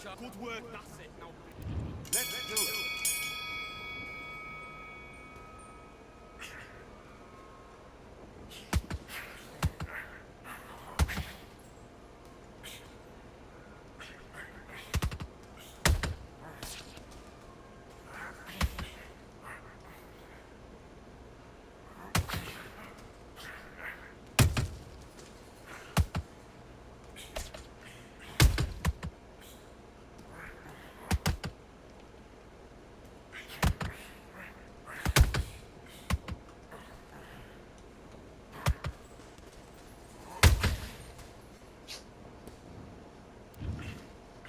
shot. Good work, that's it. Now, Let's do it.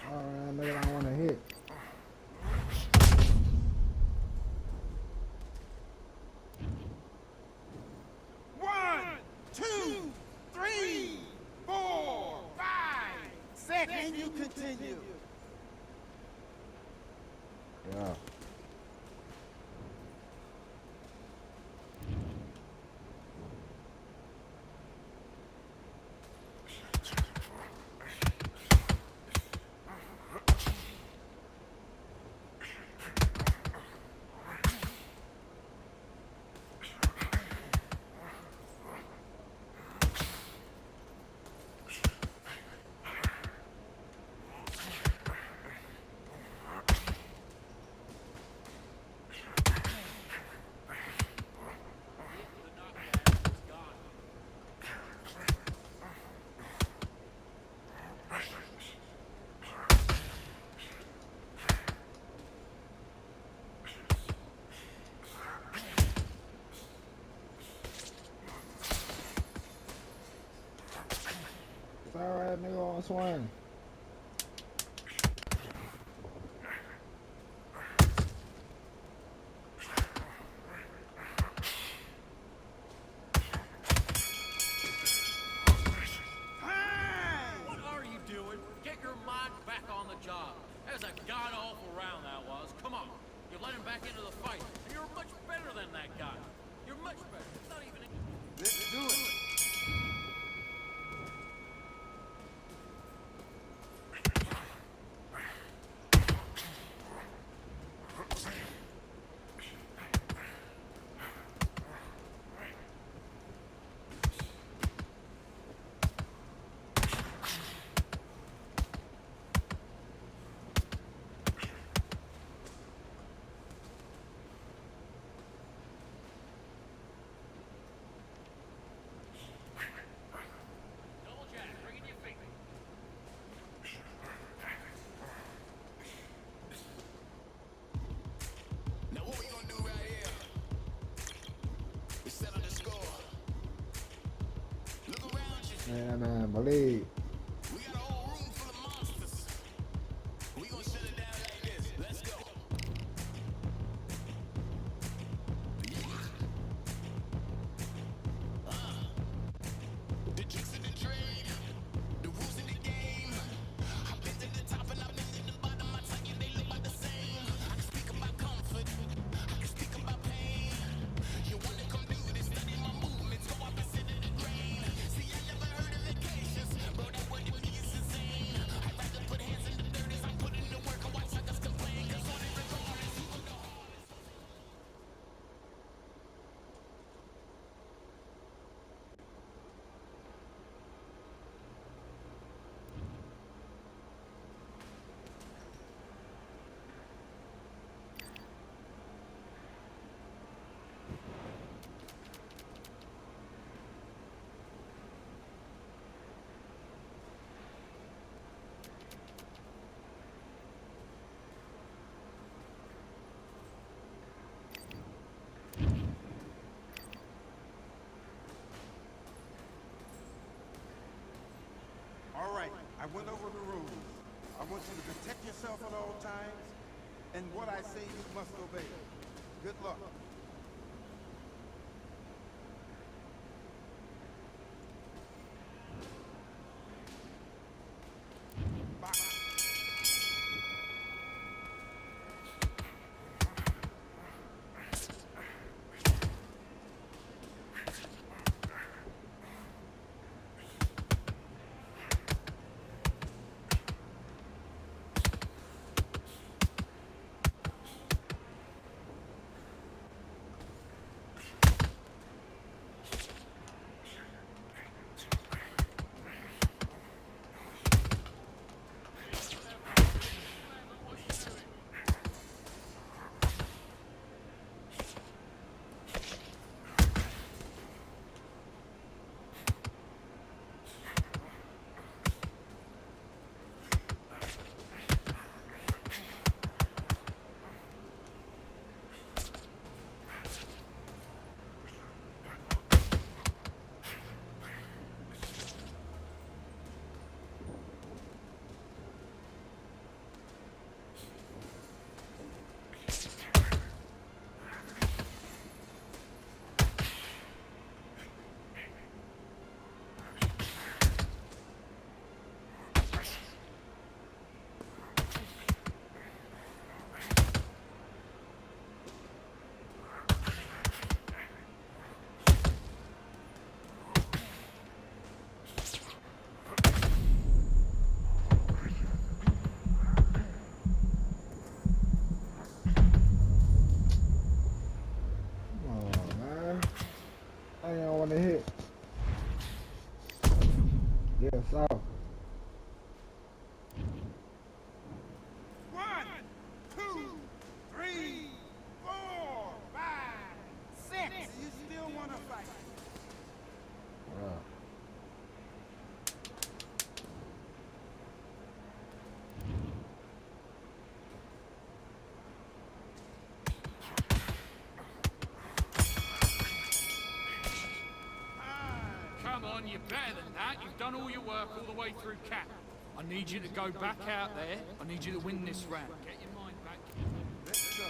Alright, nigga, I don't wanna hit. One, two, three, four, five. Second, you continue. Yeah. the knockdown is gone. It's alright, nigga, on swing. Time. What are you doing? Get your mind back on the job. That was a god-awful round, that was. Come on. You let him back into the fight, and you're much better than that guy. You're much better. It's not even... Let's do it. Double jack, bring in your feet. Now what we gonna do right here is settle the score. Look around you. Yeah, man, believe. We got a whole room full of monsters. We gonna shut it down like this. Let's go. The tricks of the trade, the rules of the game. I've been to the top and I've been to the bottom. I tell you they look about the same. I can speak about comfort, I can speak about pain. You wanna come do this, study my movements, go opposite of the grain. See, I never heard of vacations, bro, that word to me is insane. I'd rather put hands in the dirt as I'm putting the work and watch others complain. Cause on it regardless, who go the hardest? All right, I went over the rules. I want you to protect yourself at all times, and what I say you must obey. Good luck. Box. south. 1, 2, 3, 4, 5, 6. You still want to fight? Yeah. Come on, you're better than that. You've done all your work all the way through cap. I need you to go back out there. I need you to win this round. Get your mind back. Let's go.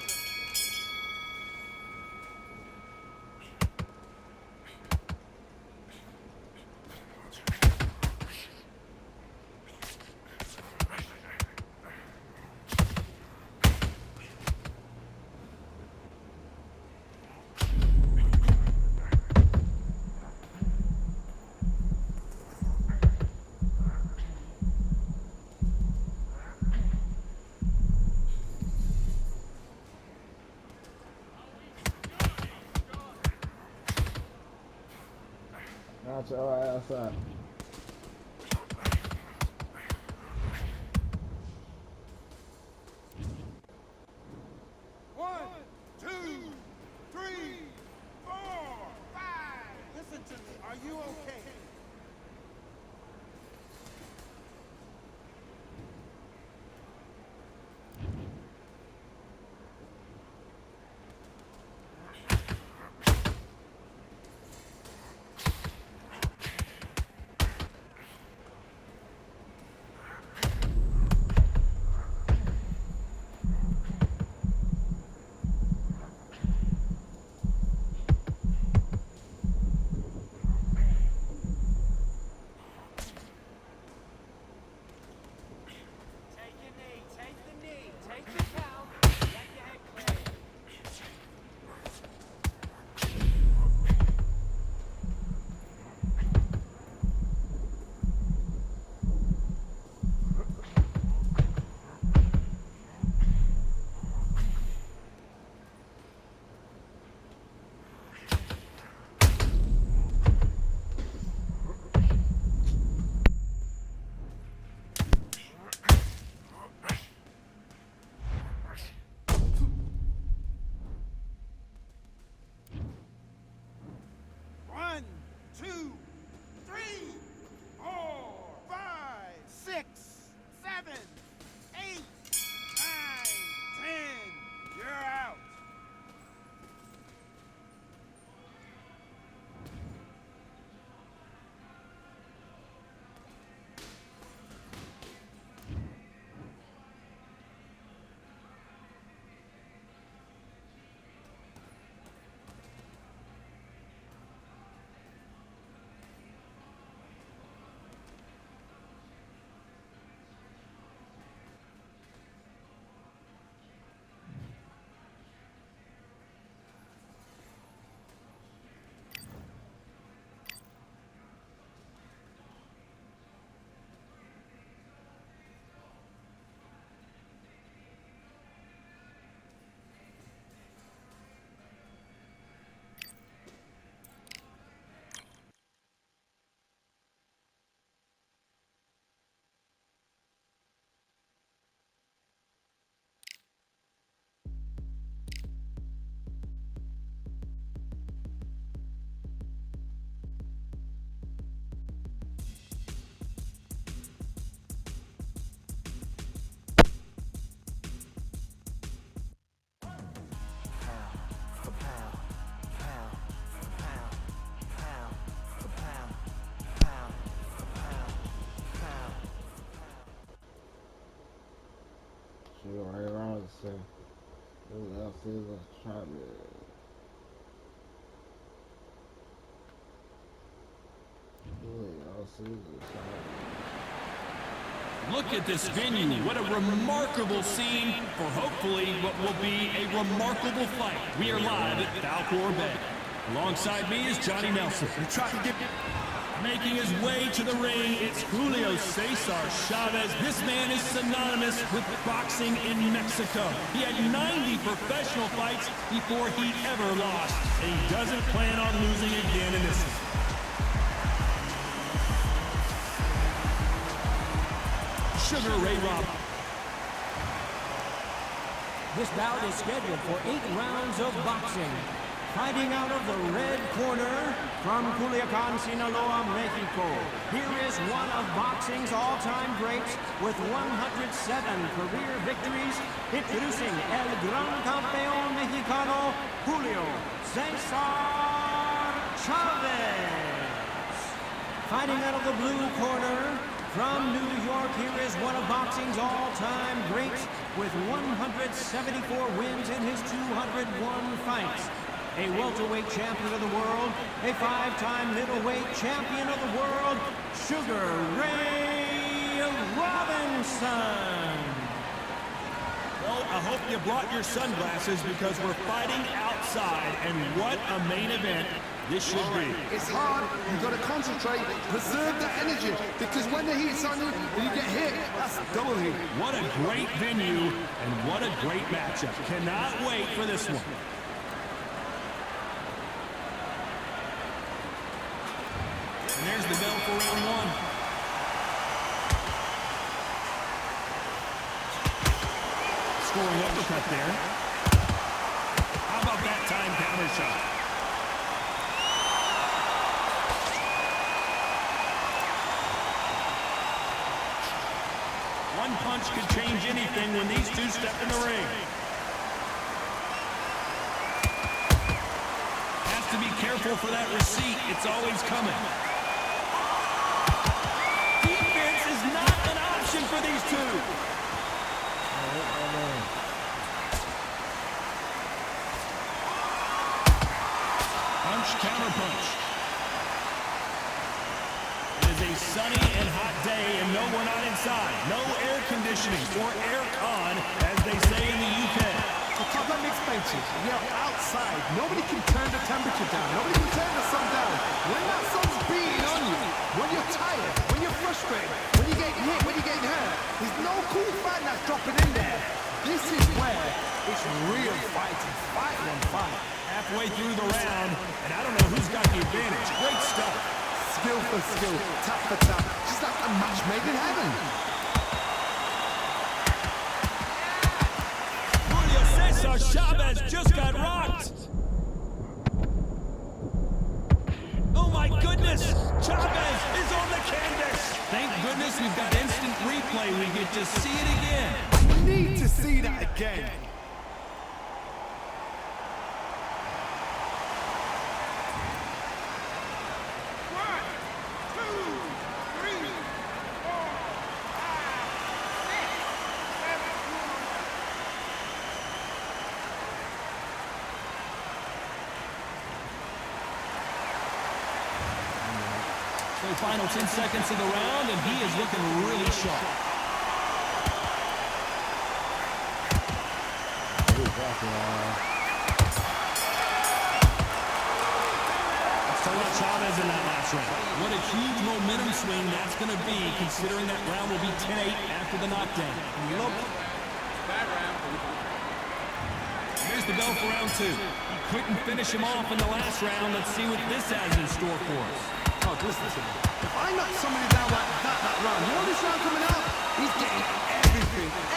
Knock your ass out. One, 2, 3, 4, 5. Listen to me. Are you okay? One, 2, 3, 4, 5, 6, 7, 8, 9, 10. You're out. Shit, right around the same. This L Caesar trying to. L Caesar trying Look at this venue. What a remarkable scene for hopefully what will be a remarkable fight. We are live at Falcor Bay. Alongside me is Johnny Nelson. Making his way to the ring, it's Julio Cesar Chavez. This man is synonymous with boxing in Mexico. He had 90 professional fights before he ever lost, and he doesn't plan on losing again in this one. Sugar Ray Robinson. This bout is scheduled for 8 rounds of boxing. Fighting out of the red corner from Culiacan, Sinaloa, Mexico. Here is one of boxing's all-time greats with 107 career victories, introducing El Gran Campeón Mexicano, Julio Cesar Chavez. Fighting out of the blue corner from New York, here is one of boxing's all-time greats with 174 wins in his 201 fights. A welterweight champion of the world, a 5-time middleweight champion of the world, Sugar Ray Robinson. Well, I hope you brought your sunglasses because we're fighting outside, and what a main event this should be. It's hard. You've got to concentrate, preserve the energy, because when the heat's on you and you get hit, that's double heat. What a great venue, and what a great matchup. Cannot wait for this one. And there's the bell for round one. Scoring uppercut there. How about that time counter shot? One punch could change anything when these two step in the ring. Has to be careful for that receipt. It's always coming. Defense is not an option for these two. Punch, counter punch. It is a sunny and hot day, and no, we're not inside. No air conditioning or air con, as they say in the UK. So let me explain to you. We are outside. Nobody can turn the temperature down. Nobody can turn the sun down. When that sun's beating on you, when you're tired, when you're frustrated, when you're getting hit, when you're getting hurt, there's no cool fan that's dropping in there. This is where it's real fighting. Fight on fight. Halfway through the round, and I don't know who's got the advantage. Great stuff. Skill for skill, tap for tap, just like a match made in heaven. Julio Cesar Chavez just got rocked. Oh my goodness, Chavez is on the canvas. Thank goodness we've got instant replay. We get to see it again. We need to see that again. So final 10 seconds of the round, and he is looking really sharp. Chavez in that last round. What a huge momentum swing that's going to be, considering that round will be 10-8 after the knockdown. Bad round. Here's the bell for round two. He couldn't finish him off in the last round. Let's see what this has in store for us. Oh, just listen. If I knock somebody down like that round, you know this round coming out? He's getting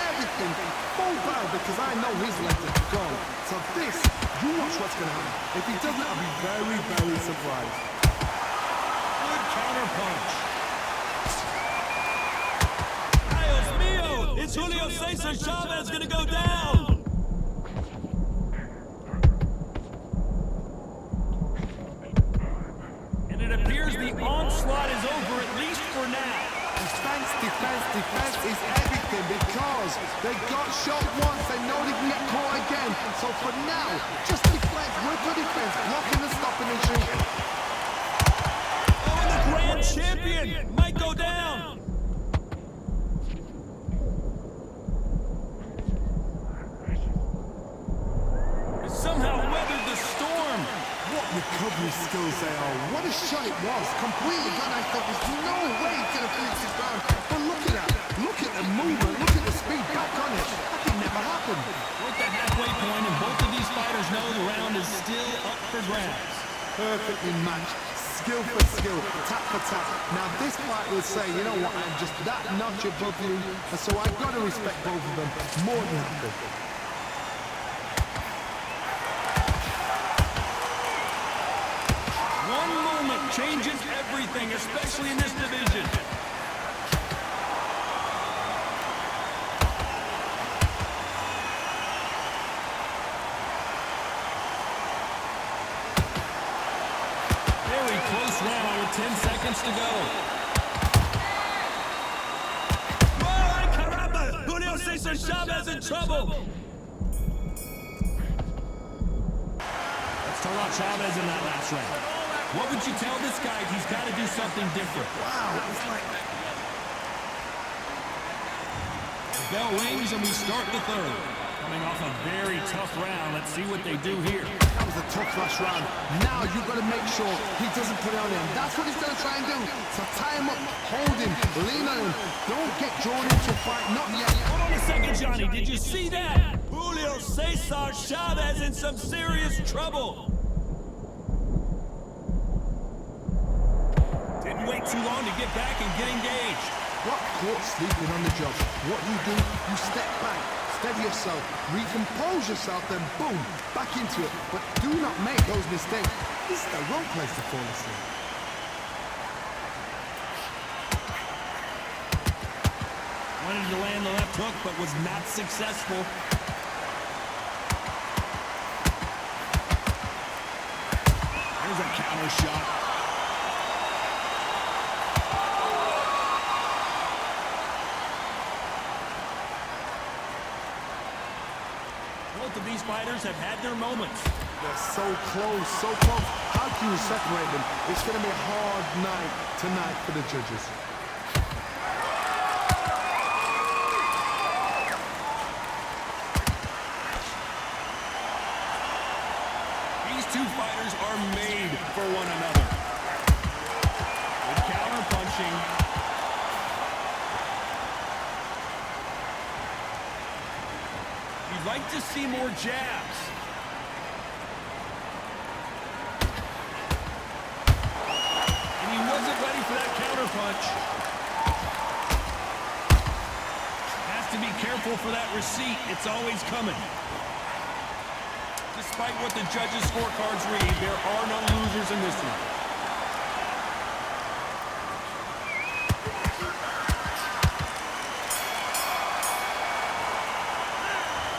everything, full barrel, because I know his legs are gone. So this, you watch what's going to happen. If he doesn't, I'll be very, very surprised. Good counter punch. Dios mío! It's Julio Cesar Chavez going to go down. And it appears the onslaught is over, at least for now. Defense is everything, because they got shot once, they know they can get caught again. So for now, just defense, work on defense, blocking and stopping and shooting. Oh, the grand champion might go down. Somehow weathered the storm. What recovery skills they are. What a shot it was. Completely gone. I thought there's no way he's going to finish this round. But look at that. Look at the movement. Look at the speed back on it. That could never happen. We're at the halfway point, and both of these fighters know the round is still up for grabs. Perfectly matched. skill for skill, tap for tap. Now this fight will say, you know what, I'm just that notch above you, and so I've got to respect both of them more than happy. One moment changes everything, especially in this division. Very close round with 10 seconds to go. Whoa, ay caramba! Julio Cesar Chavez in trouble! Let's talk about Chavez in that last round. What would you tell this guy? He's got to do something different. Wow, it's like... The bell rings and we start the third. Coming off a very tough round. Let's see what they do here. That was a tough last round. Now you've got to make sure he doesn't put it on him. That's what he's going to try and do. So tie him up, hold him, lean on him. Don't get drawn into a fight. Not yet. Hold on a second, Johnny. Did you see that? Julio Cesar Chavez in some serious trouble. Didn't wait too long to get back and get engaged. Got caught sleeping on the job. What do? You step back, steady yourself, recompose yourself, then boom, back into it. But do not make those mistakes. This is the wrong place to fall asleep. Wanted to land the left hook, but was not successful. There's a counter shot. Both of these fighters have had their moments. They're so close, so close. How can you separate them? It's going to be a hard night tonight for the judges. These two fighters are made for one another. Good counter punching. You'd like to see more jabs. And he wasn't ready for that counter punch. Has to be careful for that receipt. It's always coming. Despite what the judges' scorecards read, there are no losers in this one.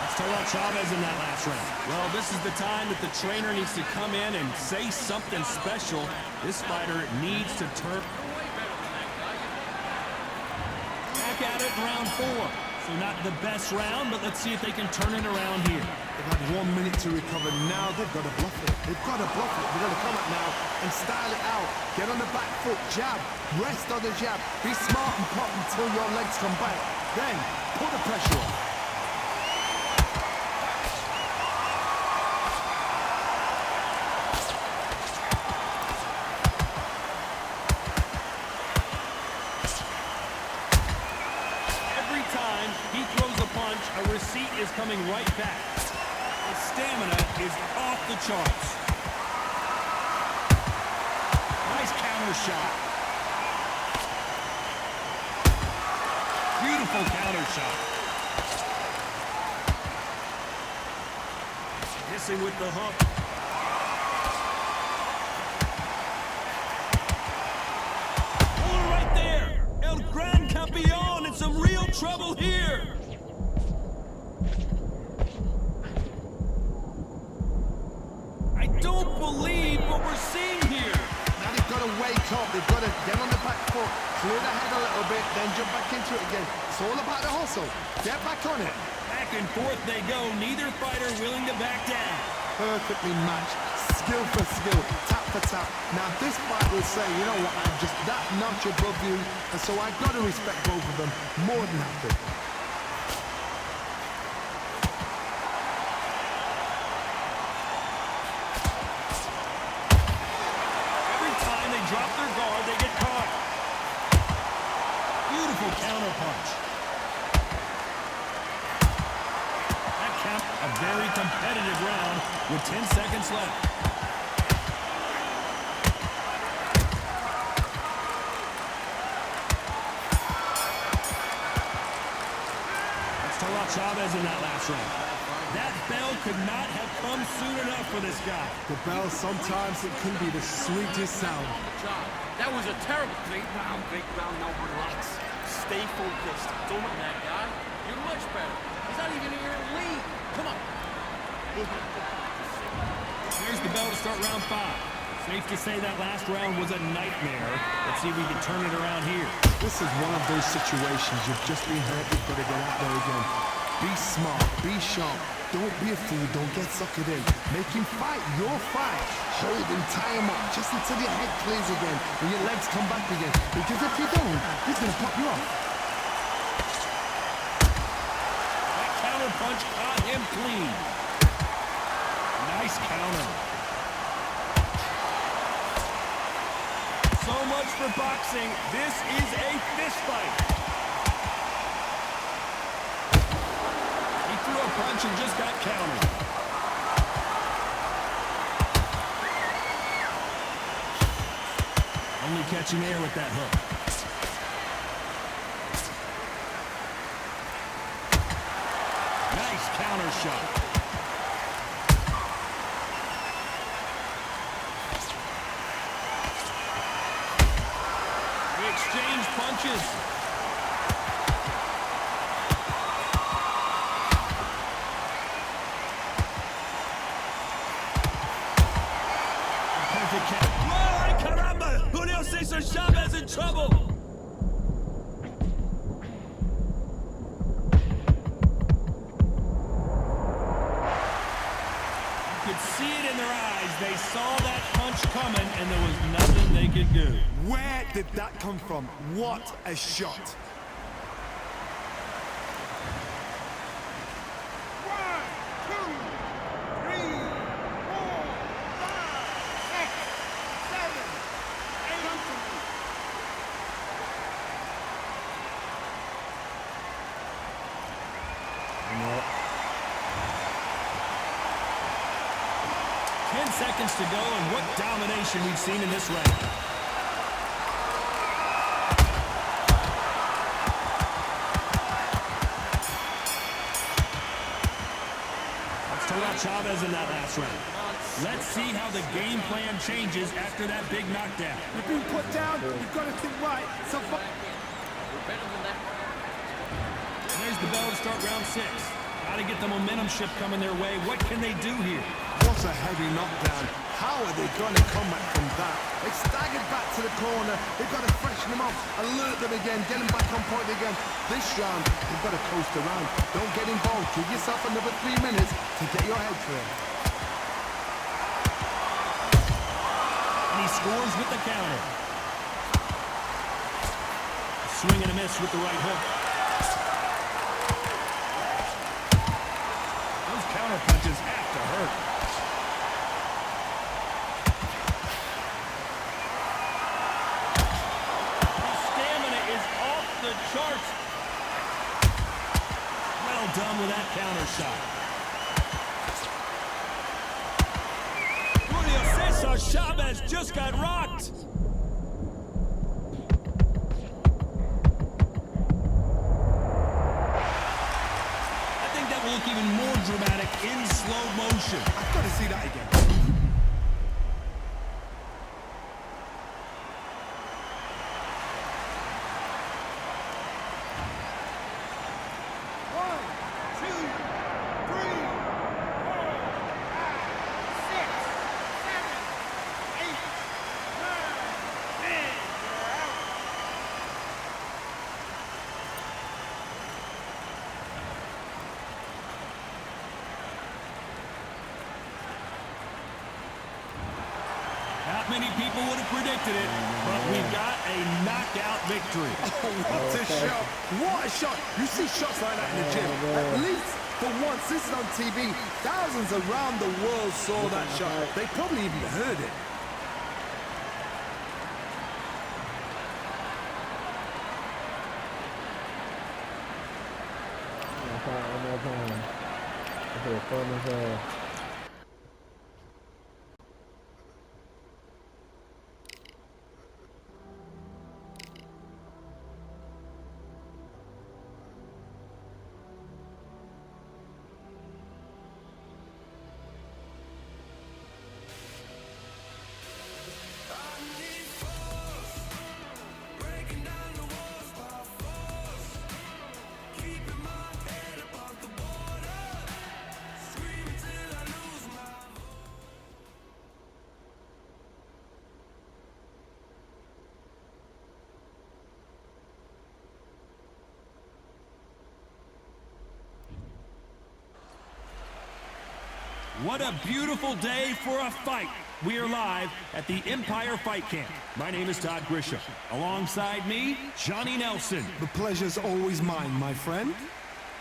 Let's talk about Chavez in that last round. Well, this is the time that the trainer needs to come in and say something special. This fighter needs to turn back at it in round 4. So not the best round, but let's see if they can turn it around here. They've had 1 minute to recover. Now they've got to bluff it. They've got to bluff it. They've got to come up now and style it out. Get on the back foot, jab, rest on the jab. Be smart and pop until your legs come back. Then put the pressure on. He throws a punch, a receipt is coming right back. His stamina is off the charts. Nice counter shot. Beautiful counter shot. Missing with the hook. Oh, right there. El Gran Campeón in some real trouble here. I don't believe what we're seeing here. Now they've got to wake up. They've got to get on the back foot, clear the head a little bit, then jump back into it again. It's all about the hustle. Get back on it. Back and forth they go. Neither fighter willing to back down. Perfectly matched. Skill for skill, tap for tap. Now this fight will say, you know what, I'm just that notch above you, and so I've got to respect both of them more than happy. Every time they drop their guard, they get caught. Beautiful counter punch. That kept a very competitive round with 10 seconds left. Chavez in that last round. That bell could not have come soon enough for this guy. The bell, sometimes it can be the sweetest sound. On the job. That was a terrible thing. Now, big round, now relax. Stay focused. Don't on that guy. You're much better. He's not even in your league. Come on. There's the bell to start round 5. Safe to say that last round was a nightmare. Let's see if we can turn it around here. This is one of those situations you've just been hurt, you've got to get out there again. Be smart, be sharp. Don't be a fool, don't get suckered in. Make him fight your fight. Hold him, tie him up, just until your head clears again and your legs come back again. Because if you don't, he's going to pop you off. That counter punch caught him clean. Nice counter. So much for boxing. This is a fist fight. He threw a punch and just got countered. Only catching air with that hook. Nice counter shot. Exchange punches. Perfect count. Whoa, caramba! Julio Cesar Chavez in trouble. You could see it in their eyes. They saw that punch coming, and there was nothing they could do. Where did that come from? What a shot. 1, 2, 3, 4, 5, 6, 7, 8. No. 10 seconds to go, and what domination we've seen in this round. Chavez in that last round. Let's see how the game plan changes after that big knockdown. You've been put down, you've got to think right. So We're better than that. There's the bell to start round 6. Got to get the momentum shift coming their way. What can they do here? what a heavy knockdown. How are they going to come back from that? They staggered back to the corner. They've got to freshen them up, alert them again, get them back on point again. This round, they've got to coast around. Don't get involved. Give yourself another 3 minutes to get your head clear. And he scores with the counter. Swing and a miss with the right hook. Those counter punches have to hurt. His stamina is off the charts. Well done with that counter shot. Julio Cesar Chavez just got rocked. Look even more dramatic in slow motion. I've got to see that again. Not many people would have predicted it, but we've got a knockout victory. Oh, what a shot. What a shot. You see shots like that in the gym. At least for once, this is on TV. Thousands around the world saw that shot. They probably even heard it. One more time. Okay, fun as hell. What a beautiful day for a fight. We are live at the Empire Fight Camp. My name is Todd Grisham. Alongside me, Johnny Nelson. The pleasure's always mine, my friend.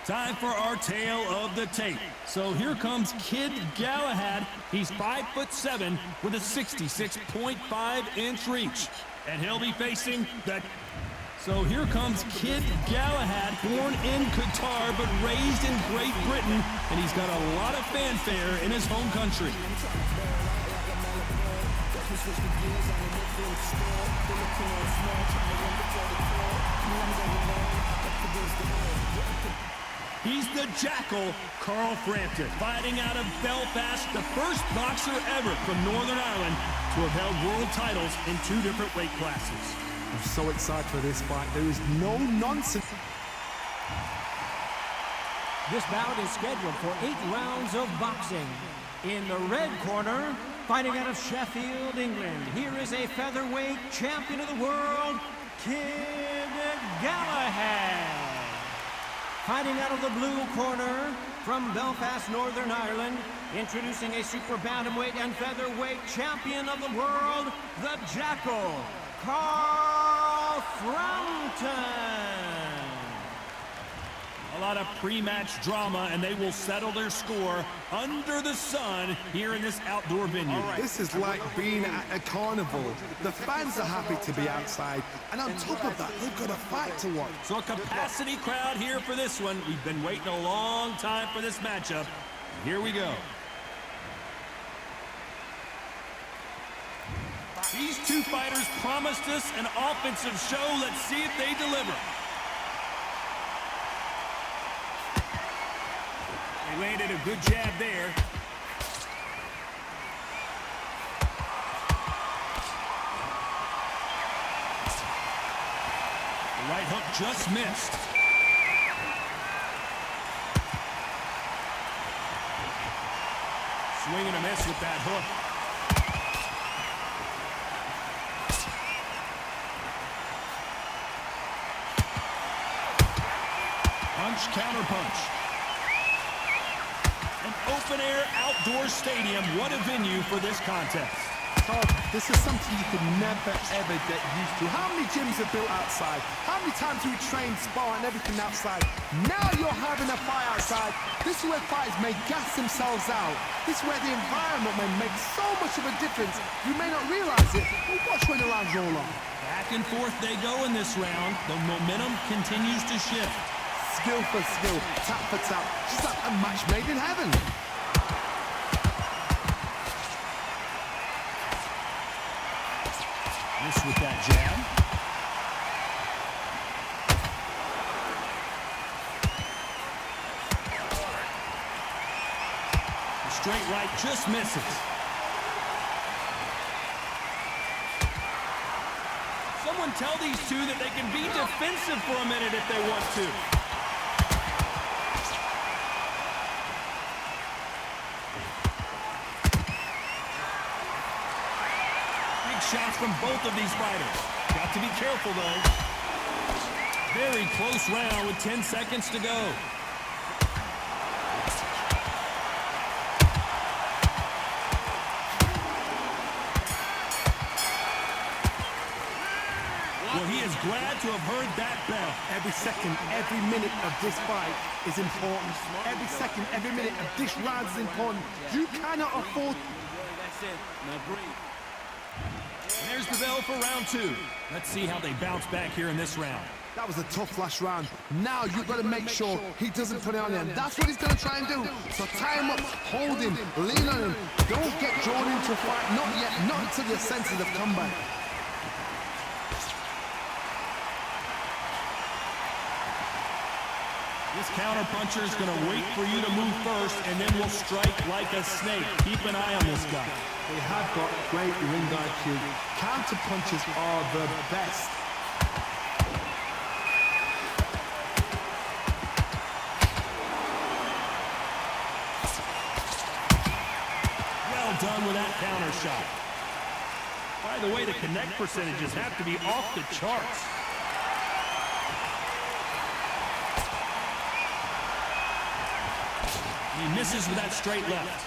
Time for our tale of the tape. So here comes Kid Galahad. He's 5'7" with a 66.5-inch reach. And he'll be facing the... So here comes Kid Galahad, born in Qatar but raised in Great Britain, and he's got a lot of fanfare in his home country. He's the Jackal, Carl Frampton, fighting out of Belfast, the first boxer ever from Northern Ireland to have held world titles in 2 different weight classes. I'm so excited for this fight. There is no nonsense. This bout is scheduled for 8 rounds of boxing. In the red corner, fighting out of Sheffield, England, here is a featherweight champion of the world, Kid Galahad. Fighting out of the blue corner, from Belfast, Northern Ireland, introducing a super bantamweight and featherweight champion of the world, the Jackal, Carl Frampton. A lot of pre-match drama, and they will settle their score under the sun here in this outdoor venue. This is like being at a carnival. The fans are happy to be outside, and on top of that, they've got a fight to watch. So a capacity crowd here for this one. We've been waiting a long time for this matchup. Here we go. These 2 fighters promised us an offensive show. Let's see if they deliver. They landed a good jab there. The right hook just missed. Swing and a miss with that hook. Punch, counter punch. An open-air outdoor stadium. What a venue for this contest. Todd, this is something you could never, ever get used to. How many gyms are built outside? How many times do we train, spar, and everything outside? Now you're having a fight outside. This is where fighters may gas themselves out. This is where the environment may make so much of a difference. You may not realize it, but watch when the rounds roll on. Back and forth they go in this round. The momentum continues to shift. Skill for skill, tap for tap. Just like a match made in heaven. Miss with that jab. The straight right just misses. Someone tell these 2 that they can be defensive for a minute if they want to. Shots from both of these fighters. Got to be careful, though. Very close round with 10 seconds to go. Well, he is glad to have heard that bell. Every second, every minute of this fight is important. Every second, every minute of this round is important. You cannot afford... That's it. Now breathe. There's the bell for round 2. Let's see how they bounce back here in this round. That was a tough last round. Now you've got to make sure he doesn't put it on him. That's what he's going to try and do. So tie him up, hold him, lean on him. Don't get drawn into a fight. Not yet. Not until your senses have come back. This counter-puncher is going to wait for you to move first, and then will strike like a snake. Keep an eye on this guy. They have got great ring IQ. Counter-punches are the best. Well done with that counter shot. By the way, the connect percentages have to be off the charts. He misses with that straight left.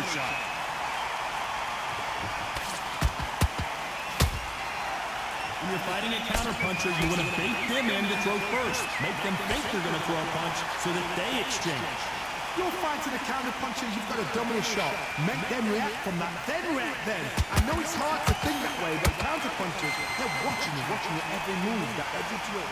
shot. When you're fighting a counterpuncher, you want to bait them in to throw first. Make them think they're going to throw a punch so that they exchange. You're fighting a counter-puncher, you've got a dominant shot. Make them react from that, then react then. I know it's hard to think that way, but counter-punchers, they're watching your every move, that every twitch.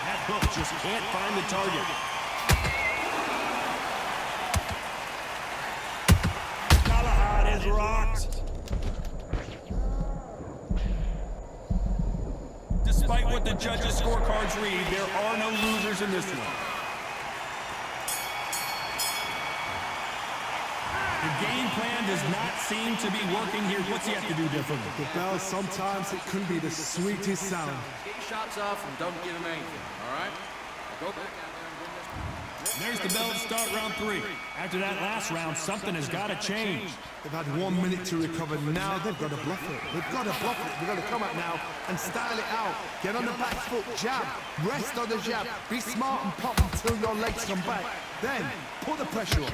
That hook just can't find the target. Galahad is rocked. Despite what the judges' scorecards read, there are no losers in this one. The game plan does not seem to be working here. What's he have to do differently? The bell, sometimes it can be the sweetest sound. Get your shots off and don't give him anything, all right? Now go back out there and win this. There's the bell to start round 3. After that last round, something has got to change. They've had 1 minute to recover. Now they've got to bluff it. They've got to bluff it. They've got to come out now and style it out. Get on the back foot, jab. Rest on the jab. Be smart and pop until your legs come back. Then, put the pressure on.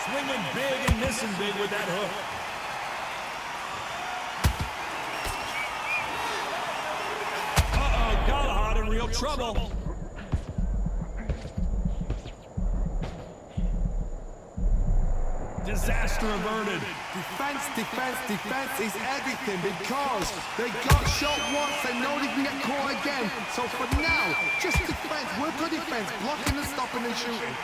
Swinging big and missing big with that hook. Uh-oh, Galahad in real trouble. Disaster averted. Defense, defense, defense is everything because they got shot once, they know they can get caught again. So for now, just defense, work on defense, blocking and stopping and shooting.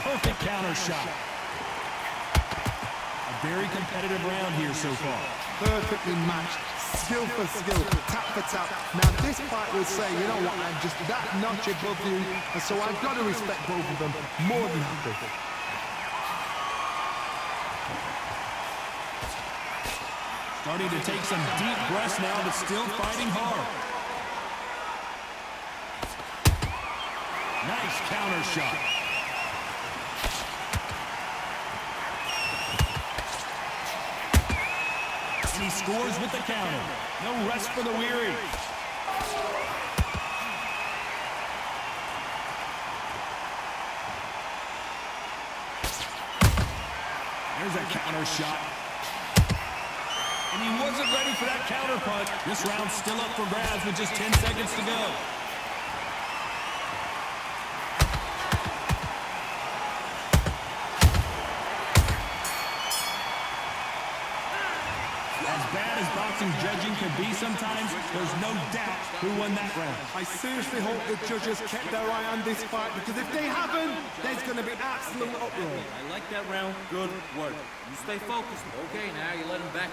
Perfect counter shot. A very competitive round here so far. Perfectly matched, skill for skill, tap for tap. Now this fight will say, you know what, I'm just that notch above you, and so I've got to respect both of them more than happy. Starting to take some deep breaths now, but still fighting hard. Nice counter shot. He scores with the counter. No rest for the weary. There's a counter shot. And he wasn't ready for that counter punch. This round's still up for grabs with just 10 seconds to go. Boxing judging can be sometimes, there's no doubt who won that round. I seriously hope the judges kept their eye on this fight, because if they haven't, there's going to be absolute uproar. I like that round. Good work. You stay focused. Okay, now you let him back.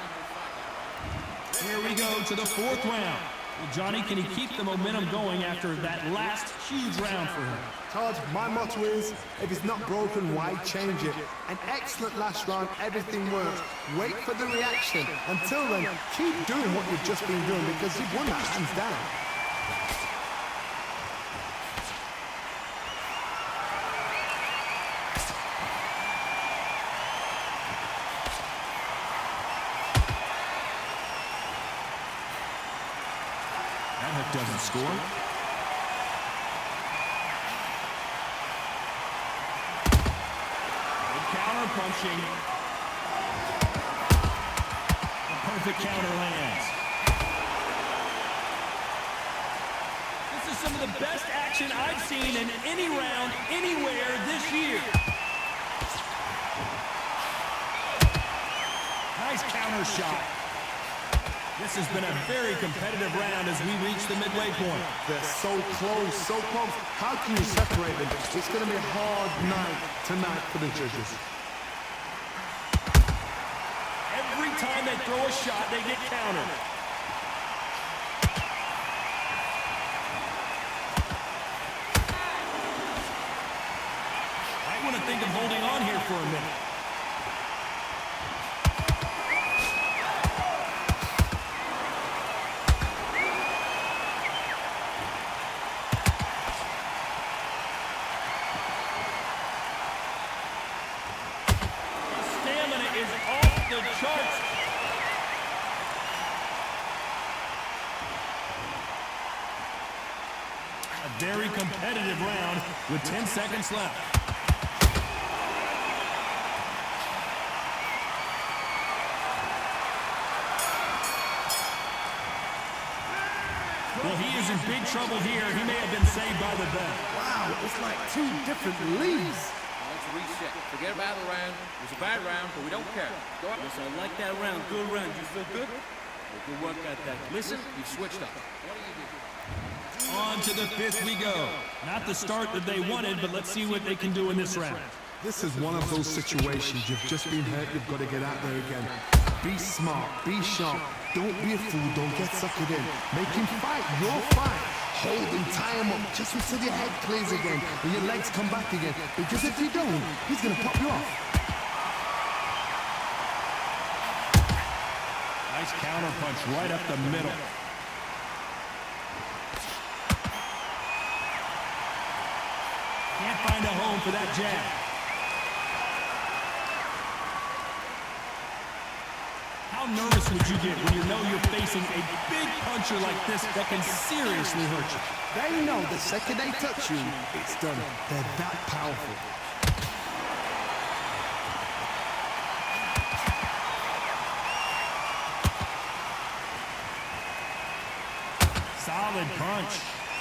Here we go to the 4th round. Well, Johnny, can he keep the momentum going after that last huge round for him? Todd, my motto is, if it's not broken, why change it? An excellent last round, everything works. Wait for the reaction. Until then, keep doing what you've just been doing, because you've won that hands down. That hook doesn't score. Counter punching. The perfect counter lands. This is some of the best action I've seen in any round, anywhere this year. Nice counter shot. This has been a very competitive round as we reach the midway point. They're so close, so close. How can you separate them? It's going to be a hard night tonight for the judges. Every time they throw a shot, they get countered. Might want to think of holding on here for a minute. very competitive round with 10 seconds left. Well, he is in big trouble here. He may have been saved by the bell. Wow, it's like 2 different leagues. Let's reset. Forget about the round. It was a bad round, but we don't care. Go up. Listen, I like that round. Good round. You feel good? Well, good work at that. Listen, you've switched up. On to the 5th we go. Not the start that they wanted, but let's see what they can do in this round. This is one of those situations. You've just been hurt. You've got to get out there again. Be smart. Be sharp. Don't be a fool. Don't get suckered in. Make him fight. Your fight. Hold him. Tie him up. Just until your head clears again and your legs come back again. Because if you don't, he's going to pop you off. Nice counter punch right up the middle. Can't find a home for that jab. How nervous would you get when you know you're facing a big puncher like this that can seriously hurt you? They know the second they touch you, it's done. They're that powerful. Solid punch.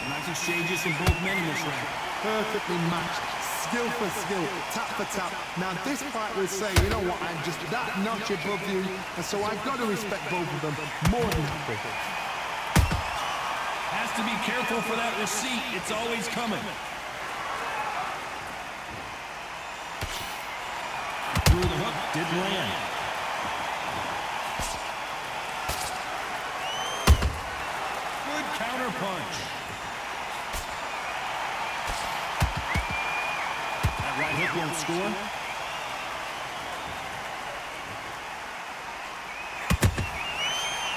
Nice exchanges from both men in this round. Perfectly matched. Skill for skill, tap for tap. Now this fight will say, you know what, I'm just that notch above you, and so I've got to respect both of them more than happy. Has to be careful for that receipt. It's always coming. Through the hook, didn't land. Good counter punch. Right hook won't score.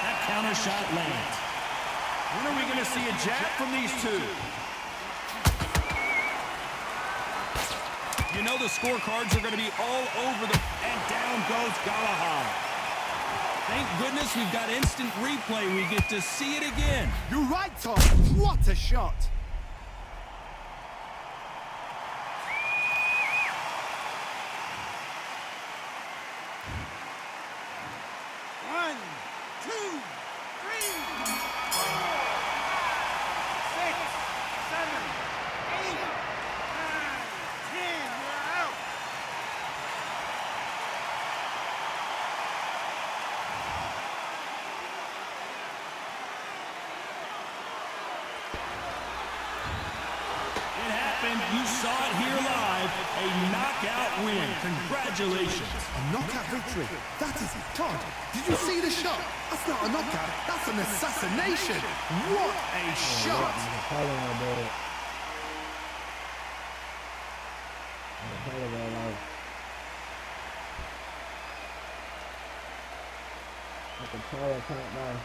That counter shot lands. When are we going to see a jab from these two? You know the scorecards are going to be all over them. And down goes Galahad. Thank goodness we've got instant replay. We get to see it again. You're right, Tom. What a shot. You saw it here live, a knockout win. Congratulations. A knockout victory. That is it. Todd, did you see the shot? That's not a knockout. That's an assassination. What a shot. I can tell I can't now.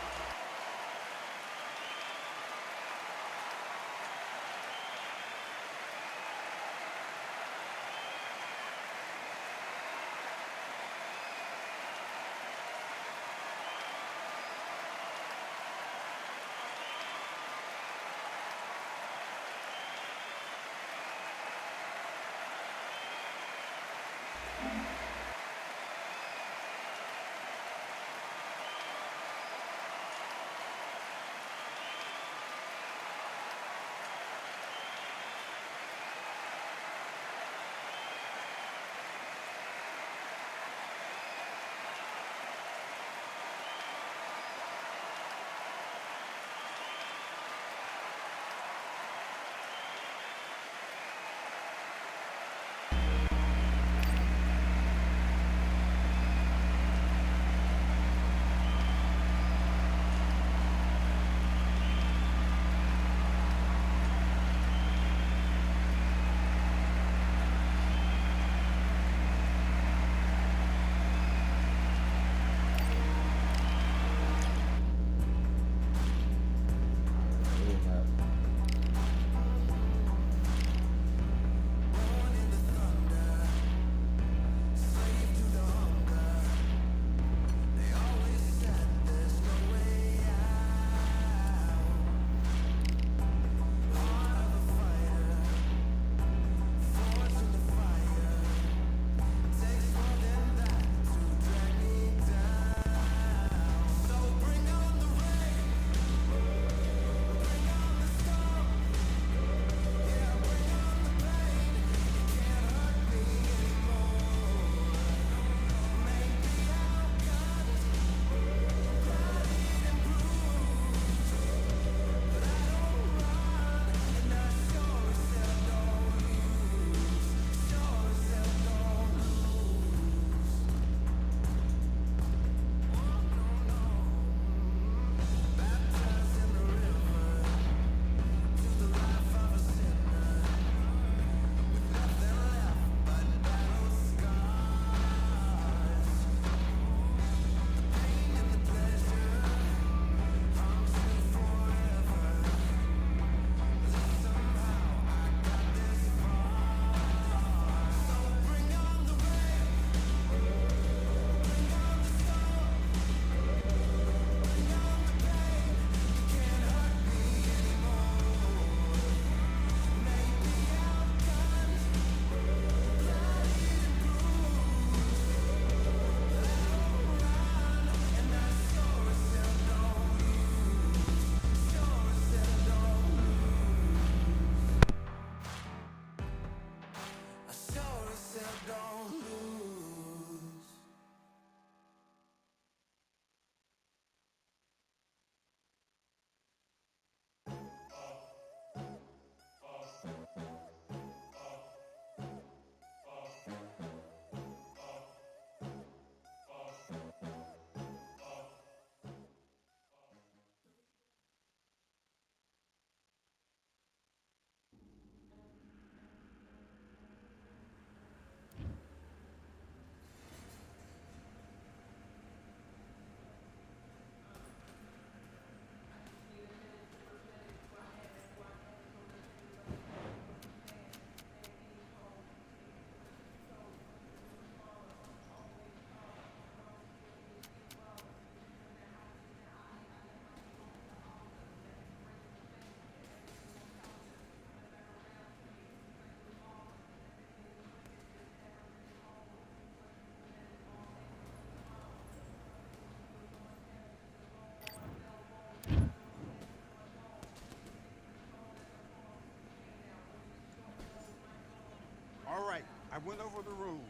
I went over the rules.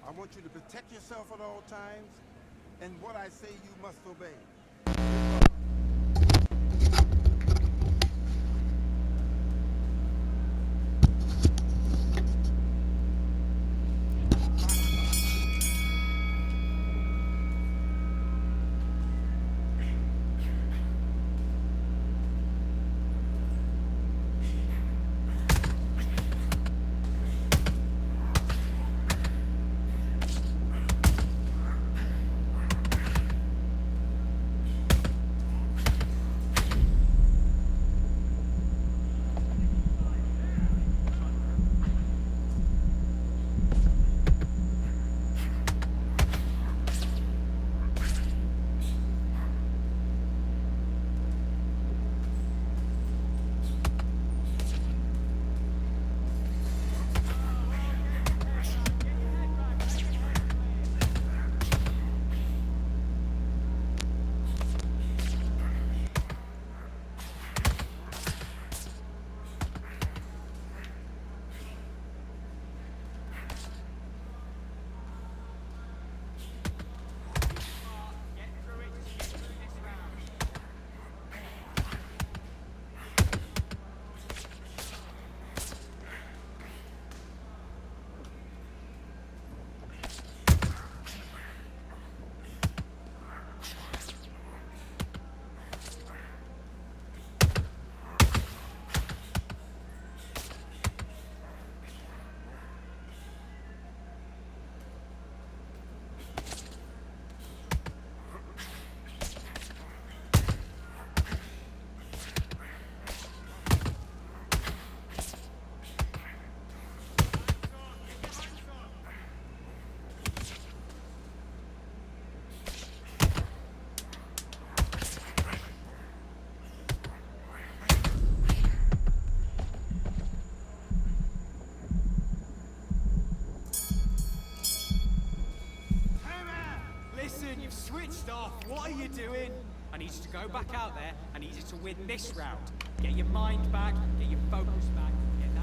I want you to protect yourself at all times, and what I say you must obey. Listen, you've switched off. What are you doing? I need you to go back out there. I need you to win this round. Get your mind back, get your focus back, get that.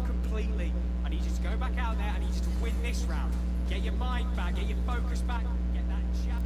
Completely. I need you to go back out there. I need you to win this round. Get your mind back, get your focus back, get that jab.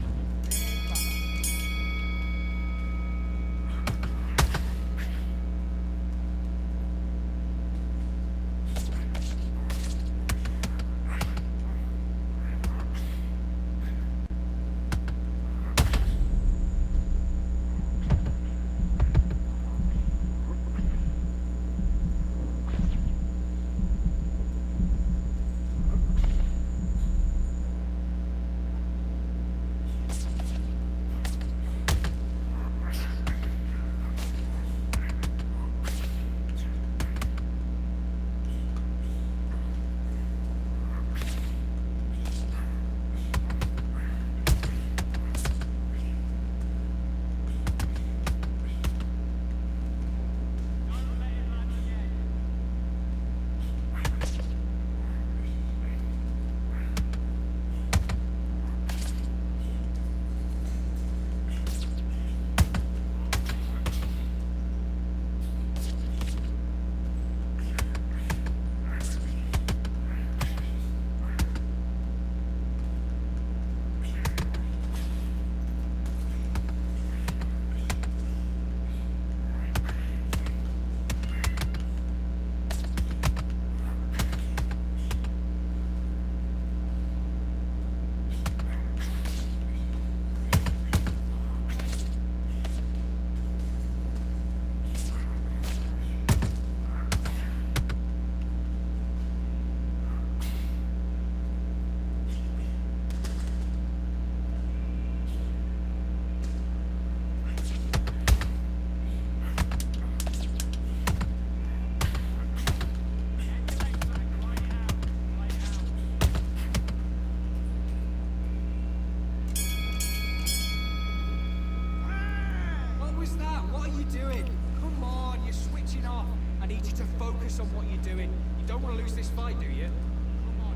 focus on what you're doing. You don't want to lose this fight, do you? Come on.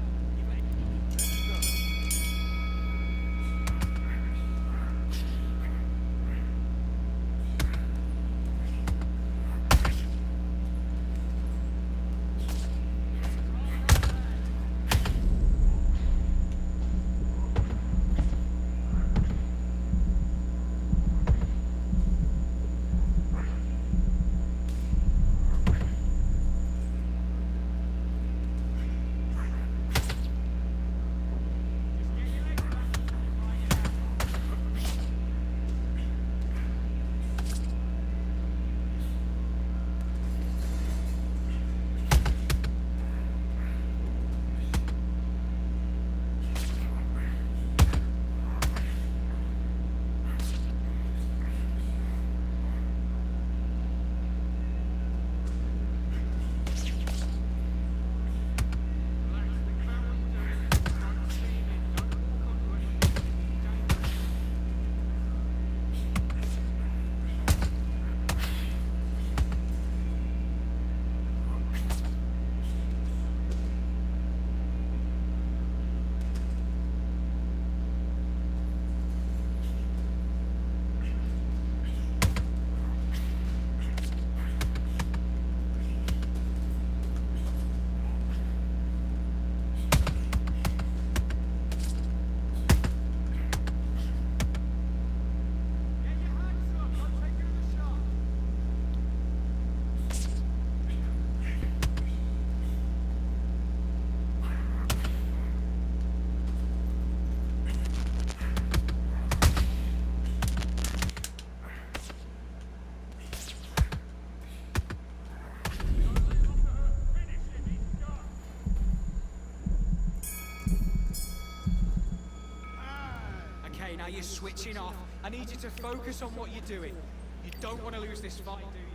Now you're switching off. I need you to focus on what you're doing. You don't want to lose this fight, do you?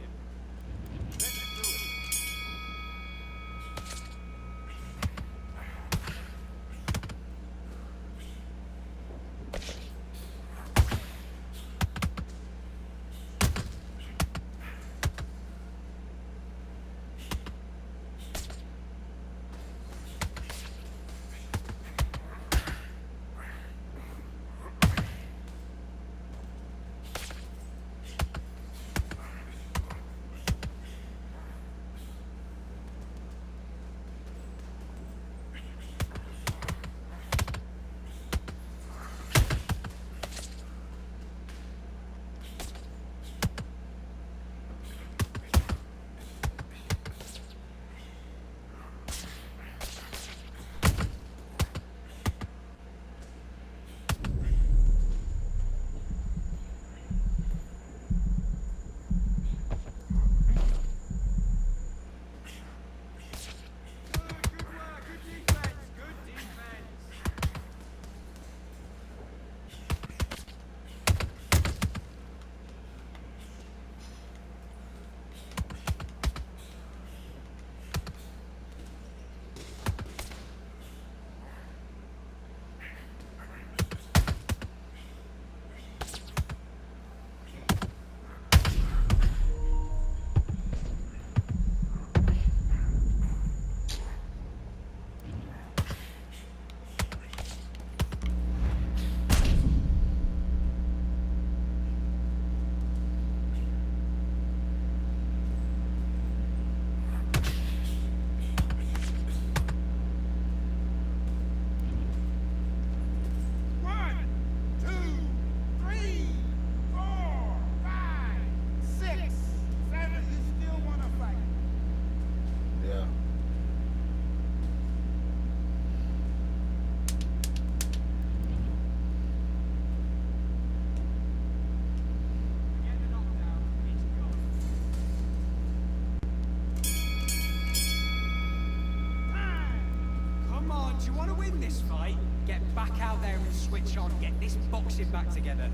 back out there and switch on. Get this boxing back together.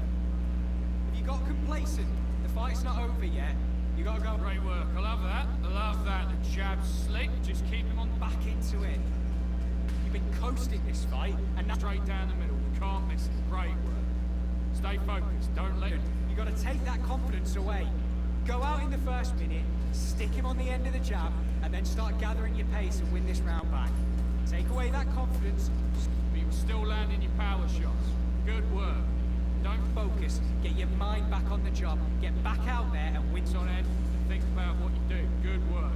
If you got complacent, the fight's not over yet. You gotta go. Great work. I love that. I love that. The jab's slick. Just keep him on Back into it. You've been coasting this fight, and now straight down the middle. You can't miss it. Great work. Stay focused. Don't let it. you gotta take that confidence away. Go out in the first minute, Stick him on the end of the jab, and then start gathering your pace and win this round back. Take away that confidence. But you're still landing your power shots. Good work. Don't focus. Get your mind back on the job. Get back out there and win On end and think about what you do. Good work.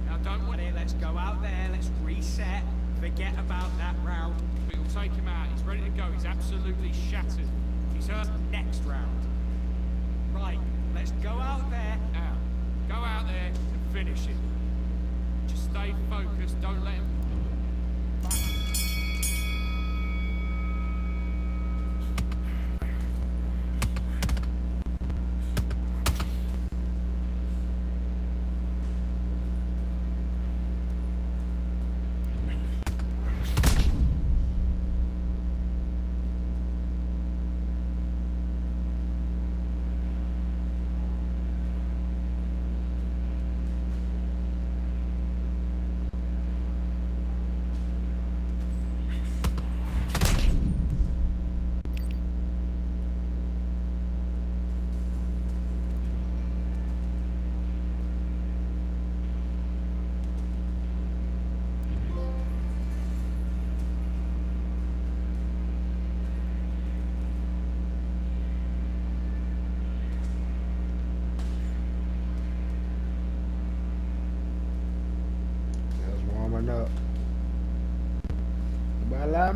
Now don't want Let's go out there. Let's reset. Forget about that round. We'll take him out. He's ready to go. He's absolutely shattered. He's hurt. Next round. Right. Let's go out there. Now, go out there and finish it. Just stay focused. Don't let him. Just warming up. Bye,